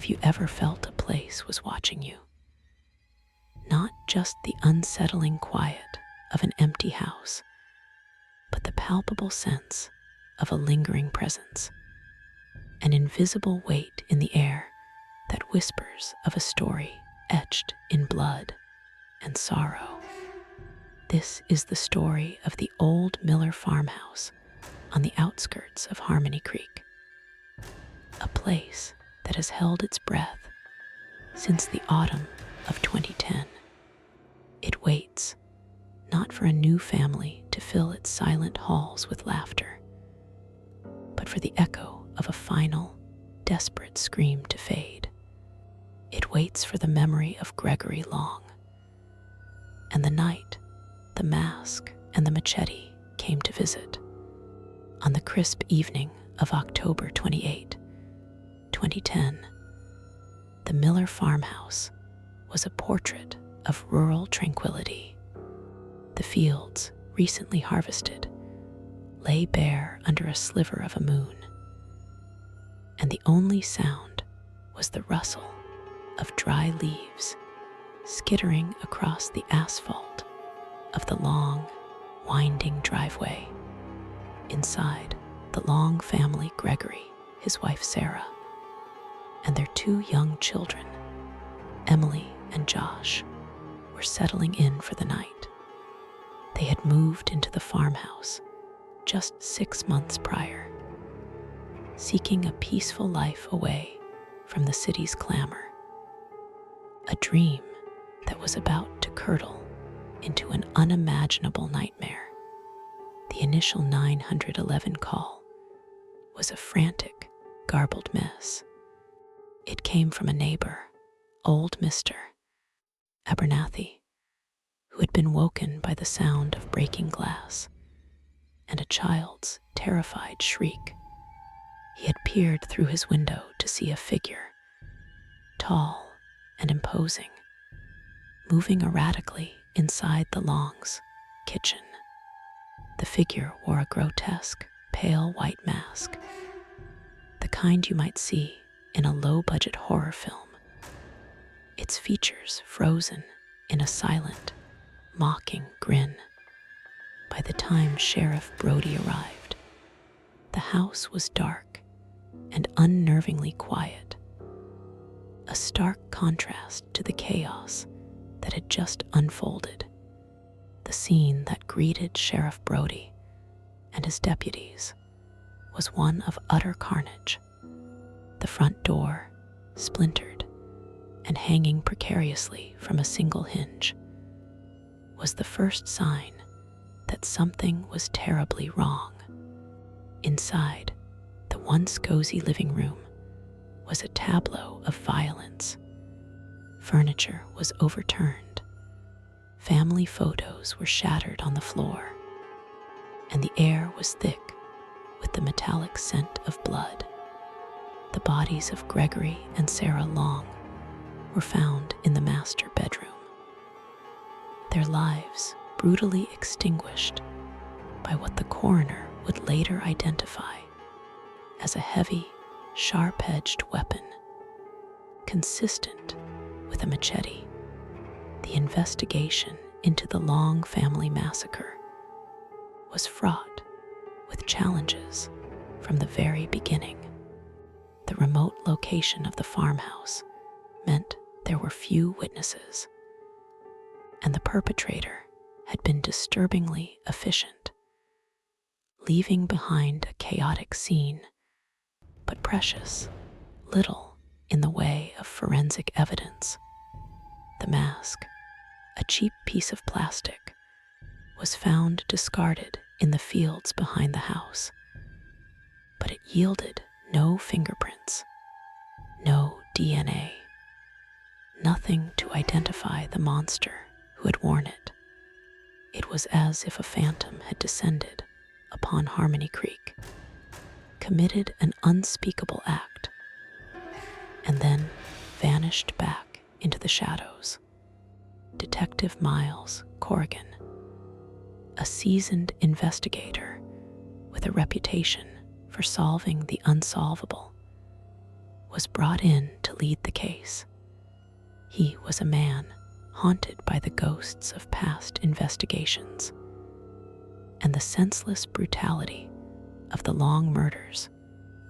Have you ever felt a place was watching you? Not just the unsettling quiet of an empty house, but the palpable sense of a lingering presence, an invisible weight in the air that whispers of a story etched in blood and sorrow. This is the story of the old Miller farmhouse on the outskirts of Harmony Creek, a place that has held its breath since the autumn of 2010. It waits, not for a new family to fill its silent halls with laughter, but for the echo of a final, desperate scream to fade. It waits for the memory of Gregory Long. And the night, the mask and the machete came to visit. On the crisp evening of October 28, 2010, the Miller farmhouse was a portrait of rural tranquility. The fields, recently harvested, lay bare under a sliver of a moon, and the only sound was the rustle of dry leaves skittering across the asphalt of the long, winding driveway. Inside, the Long family, Gregory, his wife Sarah, and their 2 young children, Emily and Josh, were settling in for the night. They had moved into the farmhouse just 6 months prior, seeking a peaceful life away from the city's clamor. A dream that was about to curdle into an unimaginable nightmare. The initial 911 call was a frantic, garbled mess. It came from a neighbor, old Mr. Abernathy, who had been woken by the sound of breaking glass and a child's terrified shriek. He had peered through his window to see a figure, tall and imposing, moving erratically inside the Longs' kitchen. The figure wore a grotesque, pale white mask, the kind you might see in a low-budget horror film, its features frozen in a silent, mocking grin. By the time Sheriff Brody arrived, the house was dark and unnervingly quiet, a stark contrast to the chaos that had just unfolded. The scene that greeted Sheriff Brody and his deputies was one of utter carnage. The front door, splintered and hanging precariously from a single hinge, was the first sign that something was terribly wrong. Inside, the once cozy living room was a tableau of violence. Furniture was overturned, family photos were shattered on the floor, and the air was thick with the metallic scent of blood. The bodies of Gregory and Sarah Long were found in the master bedroom, their lives brutally extinguished by what the coroner would later identify as a heavy, sharp-edged weapon, consistent with a machete. The investigation into the Long family massacre was fraught with challenges from the very beginning. The remote location of the farmhouse meant there were few witnesses, and the perpetrator had been disturbingly efficient, leaving behind a chaotic scene, but precious little in the way of forensic evidence. The mask, a cheap piece of plastic, was found discarded in the fields behind the house, but it yielded no fingerprints, no DNA, nothing to identify the monster who had worn it. It was as if a phantom had descended upon Harmony Creek, committed an unspeakable act, and then vanished back into the shadows. Detective Miles Corrigan, a seasoned investigator with a reputation for solving the unsolvable, was brought in to lead the case. He was a man haunted by the ghosts of past investigations, and the senseless brutality of the long murders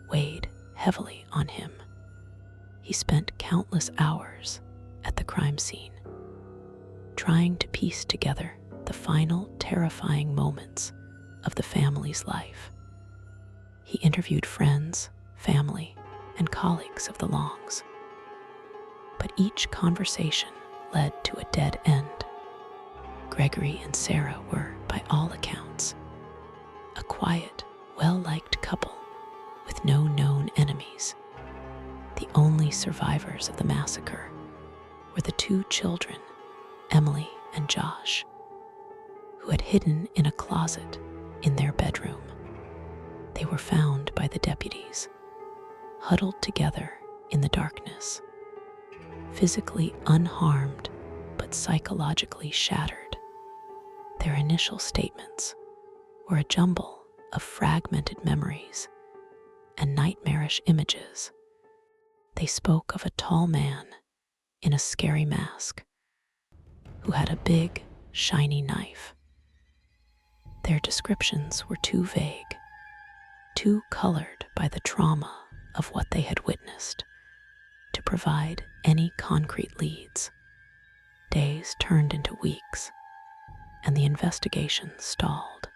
weighed heavily on him. He spent countless hours at the crime scene, trying to piece together the final terrifying moments of the family's life. He interviewed friends, family, and colleagues of the Longs, but each conversation led to a dead end. Gregory and Sarah were, by all accounts, a quiet, well-liked couple with no known enemies. The only survivors of the massacre were the two children, Emily and Josh, who had hidden in a closet in their bedroom. They were found by the deputies, huddled together in the darkness, physically unharmed but psychologically shattered. Their initial statements were a jumble of fragmented memories and nightmarish images. They spoke of a tall man in a scary mask who had a big, shiny knife. Their descriptions were too vague, too colored by the trauma of what they had witnessed to provide any concrete leads. Days turned into weeks, and the investigation stalled.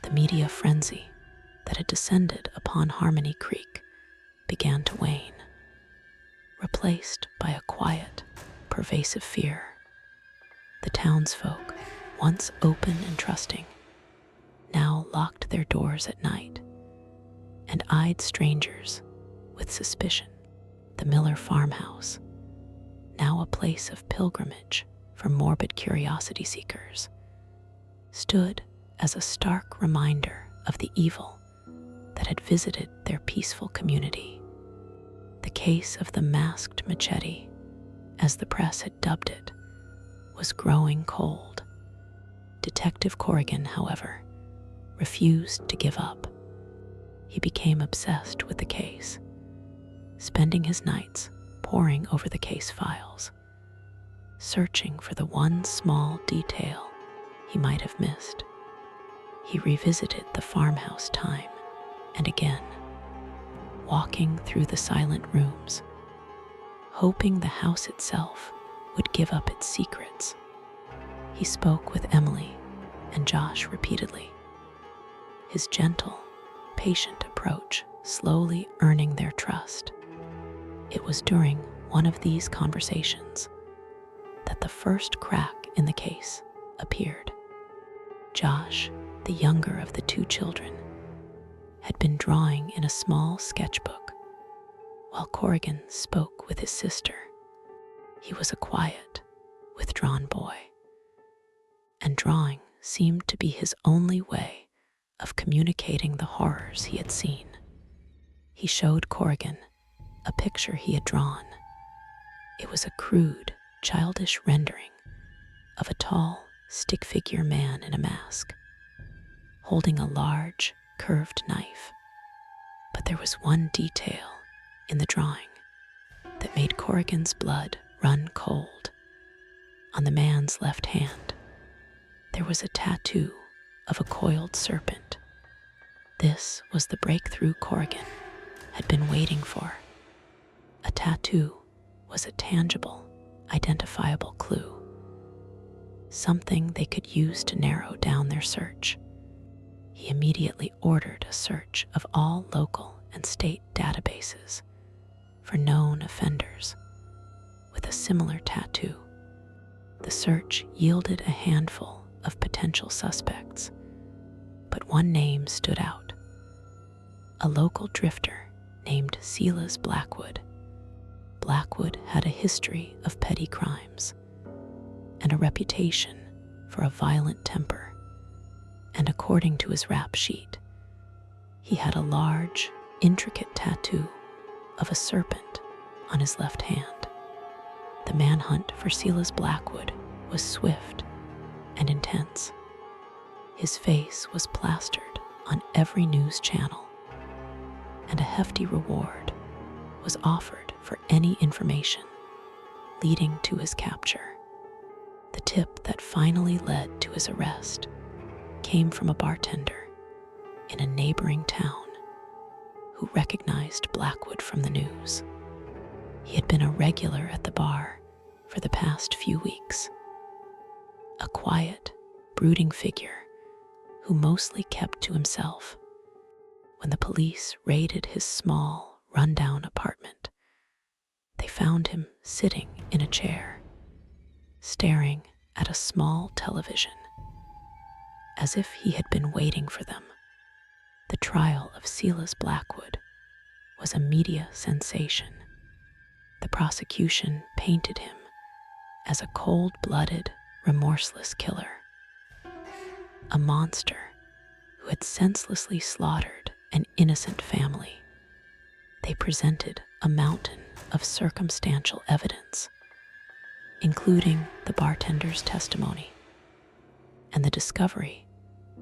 The media frenzy that had descended upon Harmony Creek began to wane, replaced by a quiet, pervasive fear. The townsfolk, once open and trusting, now locked their doors at night and eyed strangers with suspicion. The Miller farmhouse, now a place of pilgrimage for morbid curiosity seekers, stood as a stark reminder of the evil that had visited their peaceful community. The case of the masked Machete, as the press had dubbed it, was growing cold. Detective Corrigan, however, refused to give up. He became obsessed with the case, spending his nights poring over the case files, searching for the one small detail he might have missed. He revisited the farmhouse time and again, walking through the silent rooms, hoping the house itself would give up its secrets. He spoke with Emily and Josh repeatedly, his gentle, patient approach slowly earning their trust. It was during one of these conversations that the first crack in the case appeared. Josh, the younger of the two children, had been drawing in a small sketchbook while Corrigan spoke with his sister. He was a quiet, withdrawn boy, and drawing seemed to be his only way of communicating the horrors he had seen. He showed Corrigan a picture he had drawn. It was a crude, childish rendering of a tall, stick-figure man in a mask, holding a large, curved knife. But there was one detail in the drawing that made Corrigan's blood run cold. On the man's left hand, there was a tattoo of a coiled serpent. This was the breakthrough Corrigan had been waiting for. A tattoo was a tangible, identifiable clue, something they could use to narrow down their search. He immediately ordered a search of all local and state databases for known offenders with a similar tattoo. The search yielded a handful of potential suspects, but one name stood out: a local drifter named Silas Blackwood. Blackwood had a history of petty crimes and a reputation for a violent temper, and according to his rap sheet, he had a large, intricate tattoo of a serpent on his left hand. The manhunt for Silas Blackwood was swift and intense. His face was plastered on every news channel, and a hefty reward was offered for any information, leading to his capture. The tip that finally led to his arrest came from a bartender in a neighboring town who recognized Blackwood from the news. He had been a regular at the bar for the past few weeks, a quiet, brooding figure who mostly kept to himself. When the police raided his small, rundown apartment, they found him sitting in a chair, staring at a small television, as if he had been waiting for them. The trial of Silas Blackwood was a media sensation. The prosecution painted him as a cold-blooded, remorseless killer, a monster who had senselessly slaughtered an innocent family. They presented a mountain of circumstantial evidence, including the bartender's testimony and the discovery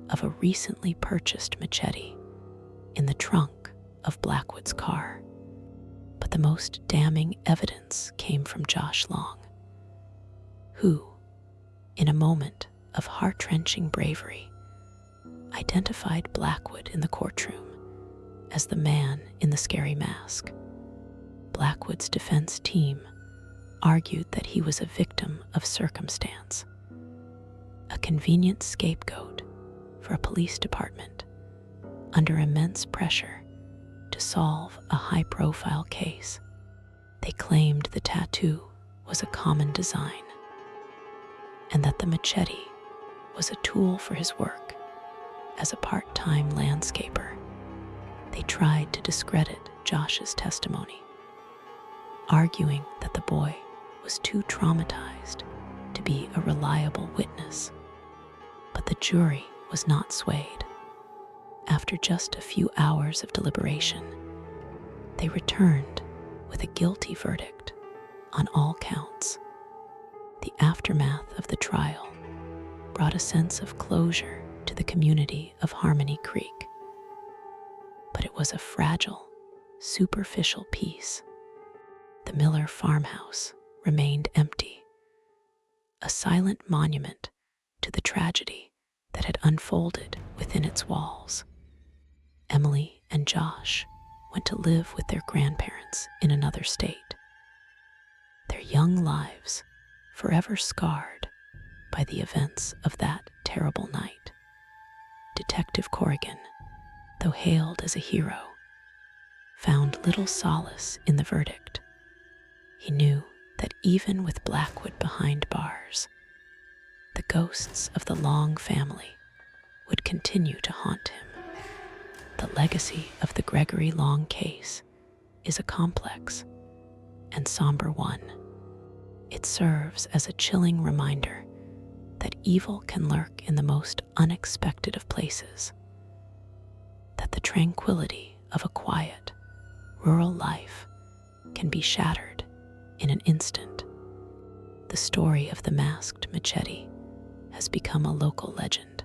of a recently purchased machete in the trunk of Blackwood's car. But the most damning evidence came from Josh Long, who, in a moment of heart-wrenching bravery, identified Blackwood in the courtroom as the man in the scary mask. Blackwood's defense team argued that he was a victim of circumstance, a convenient scapegoat for a police department under immense pressure to solve a high-profile case. They claimed the tattoo was a common design, and that the machete was a tool for his work as a part-time landscaper. They tried to discredit Josh's testimony, arguing that the boy was too traumatized to be a reliable witness. But the jury was not swayed. After just a few hours of deliberation, they returned with a guilty verdict on all counts. The aftermath of the trial brought a sense of closure to the community of Harmony Creek. But it was a fragile, superficial peace. The Miller farmhouse remained empty, a silent monument to the tragedy that had unfolded within its walls. Emily and Josh went to live with their grandparents in another state, their young lives forever scarred by the events of that terrible night. Detective Corrigan, though hailed as a hero, found little solace in the verdict. He knew that even with Blackwood behind bars, the ghosts of the Long family would continue to haunt him. The legacy of the Gregory Long case is a complex and somber one. It serves as a chilling reminder that evil can lurk in the most unexpected of places, that the tranquility of a quiet, rural life can be shattered in an instant. The story of the masked machete has become a local legend,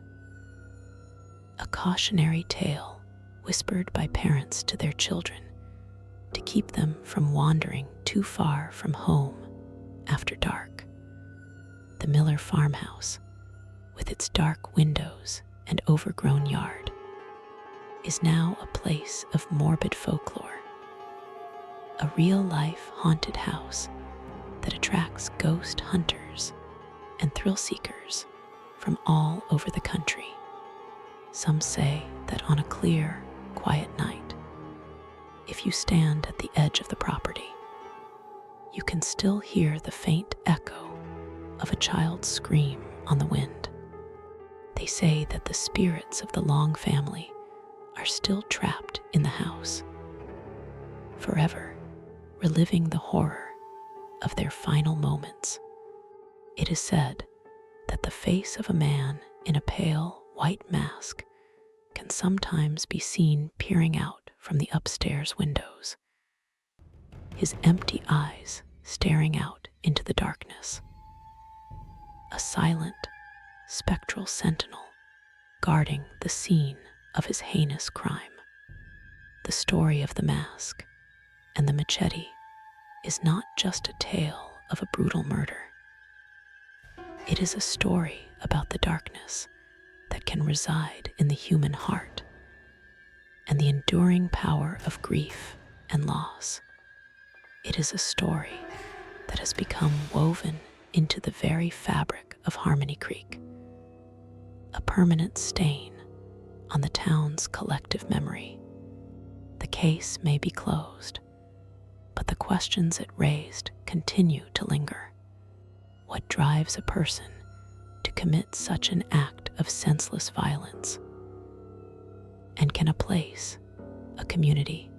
a cautionary tale whispered by parents to their children to keep them from wandering too far from home after dark. The Miller farmhouse, with its dark windows and overgrown yard, is now a place of morbid folklore, a real-life haunted house that attracts ghost hunters and thrill seekers from all over the country. Some say that on a clear, quiet night, if you stand at the edge of the property, you can still hear the faint echo of a child's scream on the wind. They say that the spirits of the Long family are still trapped in the house, forever reliving the horror of their final moments. It is said that the face of a man in a pale white mask can sometimes be seen peering out from the upstairs windows, his empty eyes staring out into the darkness. A silent, spectral sentinel guarding the scene of his heinous crime. The story of the mask and the machete is not just a tale of a brutal murder. It is a story about the darkness that can reside in the human heart and the enduring power of grief and loss. It is a story that has become woven into the very fabric of Harmony Creek, a permanent stain on the town's collective memory. The case may be closed, but the questions it raised continue to linger. What drives a person to commit such an act of senseless violence? And can a place, a community,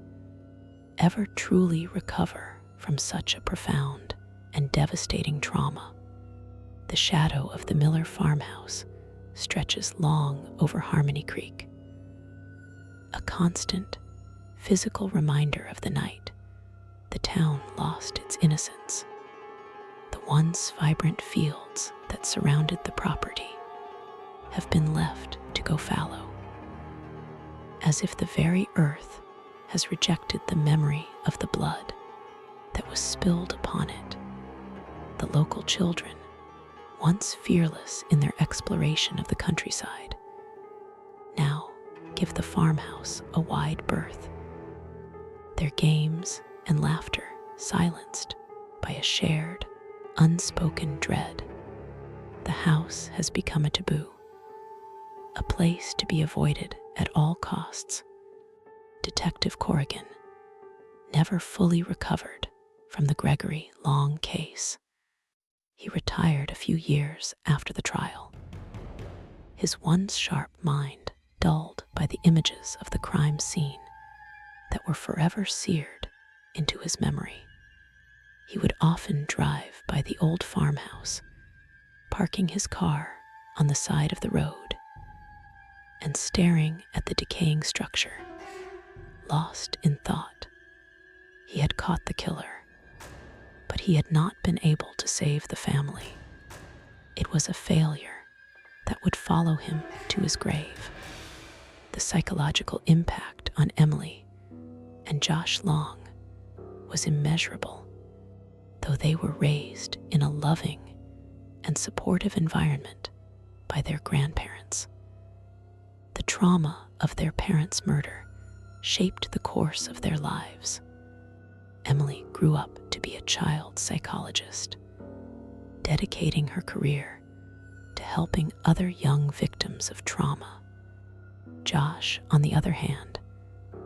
ever truly recover from such a profound and devastating trauma? The shadow of the Miller farmhouse stretches long over Harmony Creek, a constant physical reminder of the night the town lost its innocence. The once vibrant fields that surrounded the property have been left to go fallow, as if the very earth has rejected the memory of the blood that was spilled upon it. The local children, once fearless in their exploration of the countryside, now give the farmhouse a wide berth, their games and laughter silenced by a shared, unspoken dread. The house has become a taboo, a place to be avoided at all costs. Detective Corrigan never fully recovered from the Gregory Long case. He retired a few years after the trial, his once sharp mind dulled by the images of the crime scene that were forever seared into his memory. He would often drive by the old farmhouse, parking his car on the side of the road and staring at the decaying structure, lost in thought. He had caught the killer, but he had not been able to save the family. It was a failure that would follow him to his grave. The psychological impact on Emily and Josh Long was immeasurable, though they were raised in a loving and supportive environment by their grandparents. The trauma of their parents' murder shaped the course of their lives. Emily grew up to be a child psychologist, dedicating her career to helping other young victims of trauma. Josh, on the other hand,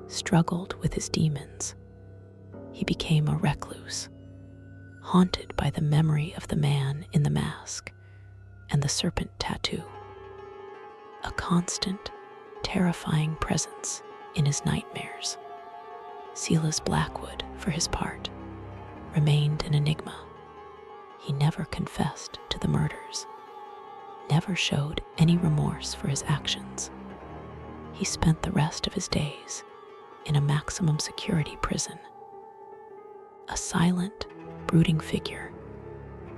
struggled with his demons. He became a recluse, haunted by the memory of the man in the mask and the serpent tattoo, a constant, terrifying presence in his nightmares. Silas Blackwood, for his part, remained an enigma. He never confessed to the murders, never showed any remorse for his actions. He spent the rest of his days in a maximum security prison, a silent, brooding figure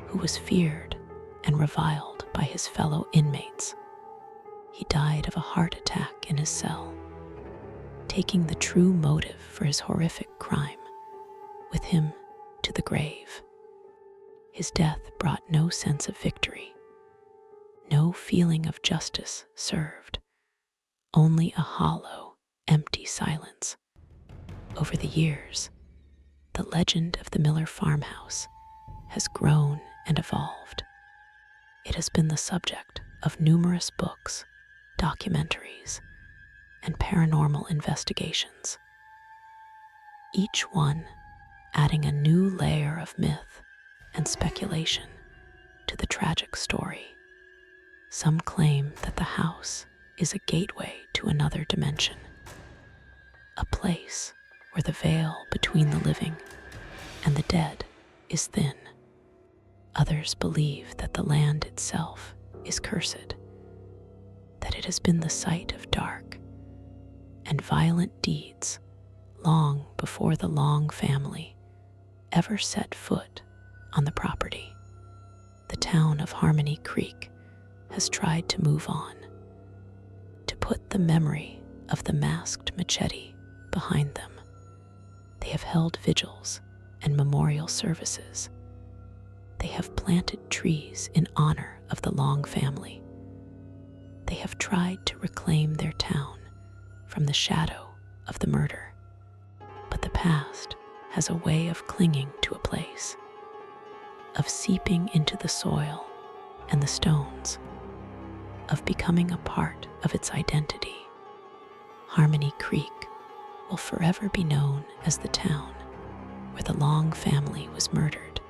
who was feared and reviled by his fellow inmates. He died of a heart attack in his cell, taking the true motive for his horrific crime with him to the grave. His death brought no sense of victory, no feeling of justice served, only a hollow, empty silence. Over the years, the legend of the Miller farmhouse has grown and evolved. It has been the subject of numerous books, documentaries, and paranormal investigations, each one adding a new layer of myth and speculation to the tragic story. Some claim that the house is a gateway to another dimension, a place where the veil between the living and the dead is thin. Others believe that the land itself is cursed, that it has been the site of dark and violent deeds long before the Long family ever set foot on the property. The town of Harmony Creek has tried to move on, to put the memory of the masked Machete behind them. They have held vigils and memorial services. They have planted trees in honor of the Long family. They have tried to reclaim their town from the shadow of the murder. But the past has a way of clinging to a place, of seeping into the soil and the stones, of becoming a part of its identity. Harmony Creek will forever be known as the town where the Long family was murdered,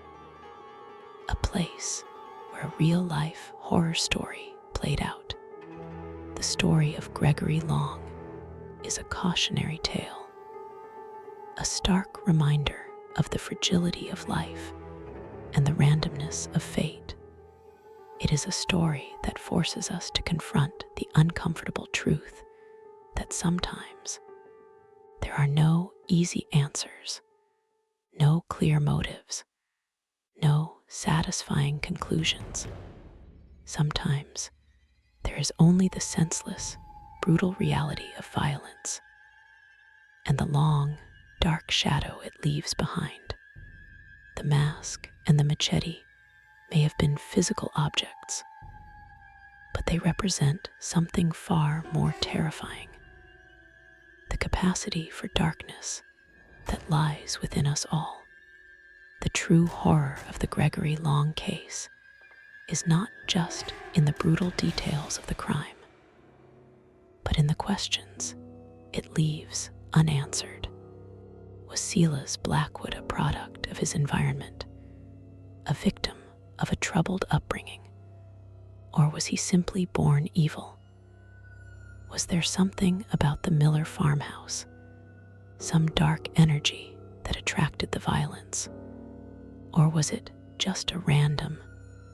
a place where a real-life horror story played out. The story of Gregory Long is a cautionary tale, a stark reminder of the fragility of life and the randomness of fate. It is a story that forces us to confront the uncomfortable truth that sometimes there are no easy answers, no clear motives, no satisfying conclusions. Sometimes there is only the senseless, brutal reality of violence and the long, dark shadow it leaves behind. The mask and the machete may have been physical objects, but they represent something far more terrifying: the capacity for darkness that lies within us all. The true horror of the Gregory Long case is not just in the brutal details of the crime, but in the questions it leaves unanswered. Was Silas Blackwood a product of his environment, a victim of a troubled upbringing, or was he simply born evil? Was there something about the Miller farmhouse, some dark energy that attracted the violence, or was it just a random,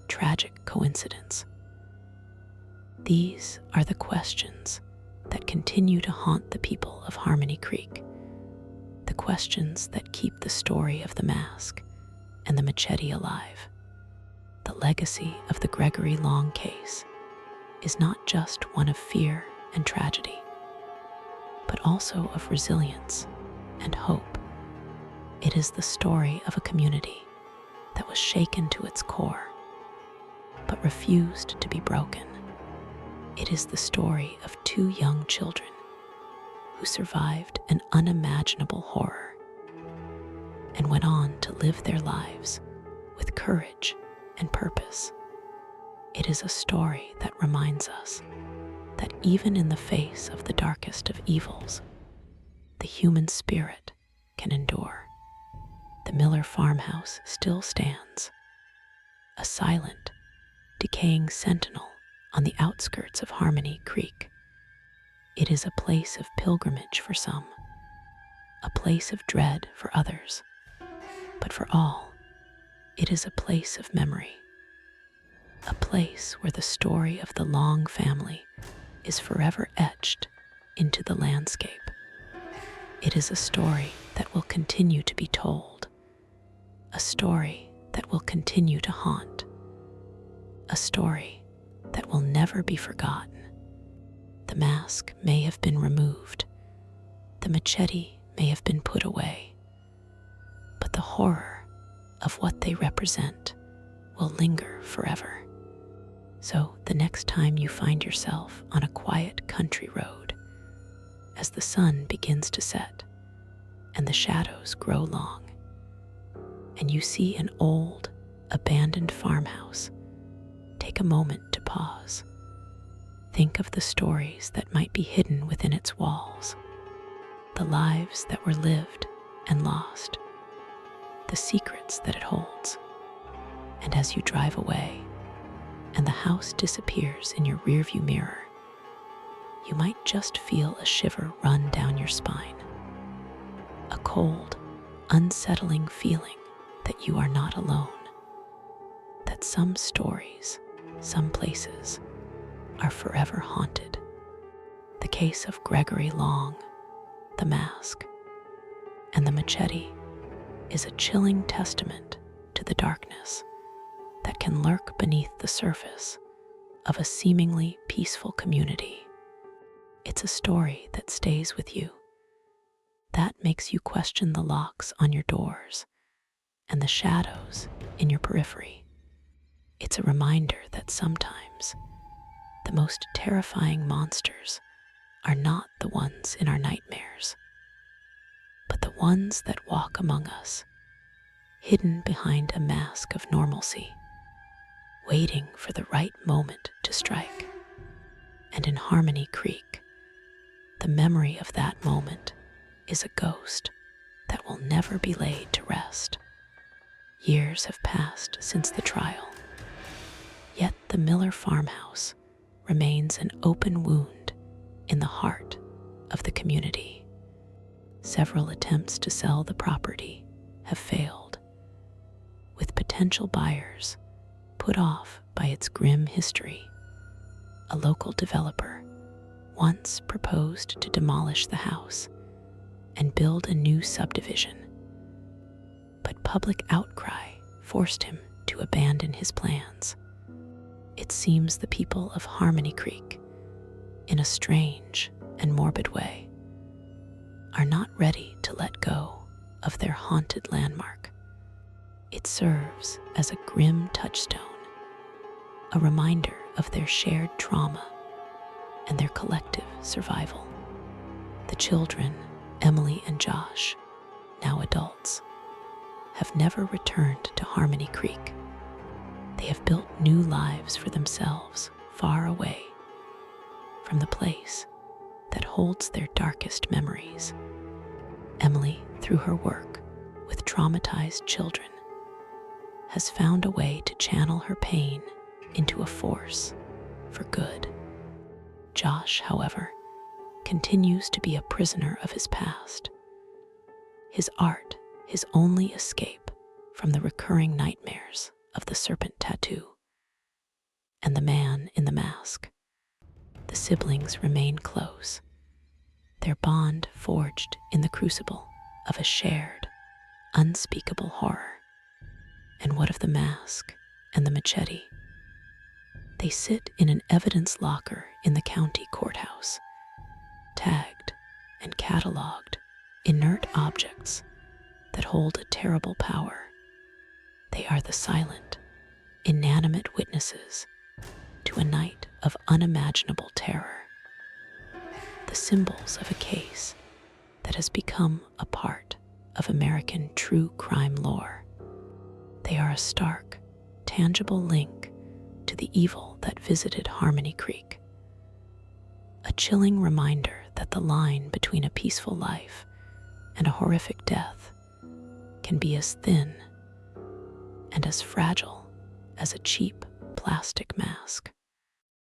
tragic coincidence? These are the questions that continue to haunt the people of Harmony Creek, the questions that keep the story of the mask and the machete alive. The legacy of the Gregory Long case is not just one of fear and tragedy, but also of resilience and hope. It is the story of a community that was shaken to its core, but refused to be broken. It is the story of two young children who survived an unimaginable horror and went on to live their lives with courage and purpose. It is a story that reminds us that even in the face of the darkest of evils, the human spirit can endure. The Miller farmhouse still stands, a silent, decaying sentinel on the outskirts of Harmony Creek. It is a place of pilgrimage for some, a place of dread for others, but for all, it is a place of memory, a place where the story of the Long family is forever etched into the landscape. It is a story that will continue to be told, a story that will continue to haunt, a story that will never be forgotten. The mask may have been removed, the machete may have been put away, but the horror of what they represent will linger forever. So the next time you find yourself on a quiet country road, as the sun begins to set and the shadows grow long, and you see an old, abandoned farmhouse, take a moment to pause. Think of the stories that might be hidden within its walls, the lives that were lived and lost, the secrets that it holds. And as you drive away and the house disappears in your rearview mirror, you might just feel a shiver run down your spine, a cold, unsettling feeling that you are not alone, that some stories, some places, are forever haunted. The case of Gregory Long, the mask, and the machete is a chilling testament to the darkness that can lurk beneath the surface of a seemingly peaceful community. It's a story that stays with you, that makes you question the locks on your doors and the shadows in your periphery. It's a reminder that sometimes the most terrifying monsters are not the ones in our nightmares, but the ones that walk among us, hidden behind a mask of normalcy, waiting for the right moment to strike. And in Harmony Creek, the memory of that moment is a ghost that will never be laid to rest. Years have passed since the trial, yet the Miller farmhouse remains an open wound in the heart of the community. Several attempts to sell the property have failed, with potential buyers put off by its grim history. A local developer once proposed to demolish the house and build a new subdivision, but public outcry forced him to abandon his plans. It seems the people of Harmony Creek, in a strange and morbid way, are not ready to let go of their haunted landmark. It serves as a grim touchstone, a reminder of their shared trauma and their collective survival. The children, Emily and Josh, now adults, have never returned to Harmony Creek. They have built new lives for themselves far away from the place that holds their darkest memories. Emily, through her work with traumatized children, has found a way to channel her pain into a force for good. Josh, however, continues to be a prisoner of his past. His art, his only escape from the recurring nightmares of the serpent tattoo and the man in the mask. The siblings remain close, their bond forged in the crucible of a shared, unspeakable horror. And what of the mask and the machete? They sit in an evidence locker in the county courthouse, tagged and cataloged, inert objects that hold a terrible power. They are the silent, inanimate witnesses to a night of unimaginable terror, the symbols of a case that has become a part of American true crime lore. They are a stark, tangible link to the evil that visited Harmony Creek, a chilling reminder that the line between a peaceful life and a horrific death can be as thin and as fragile as a cheap plastic mask.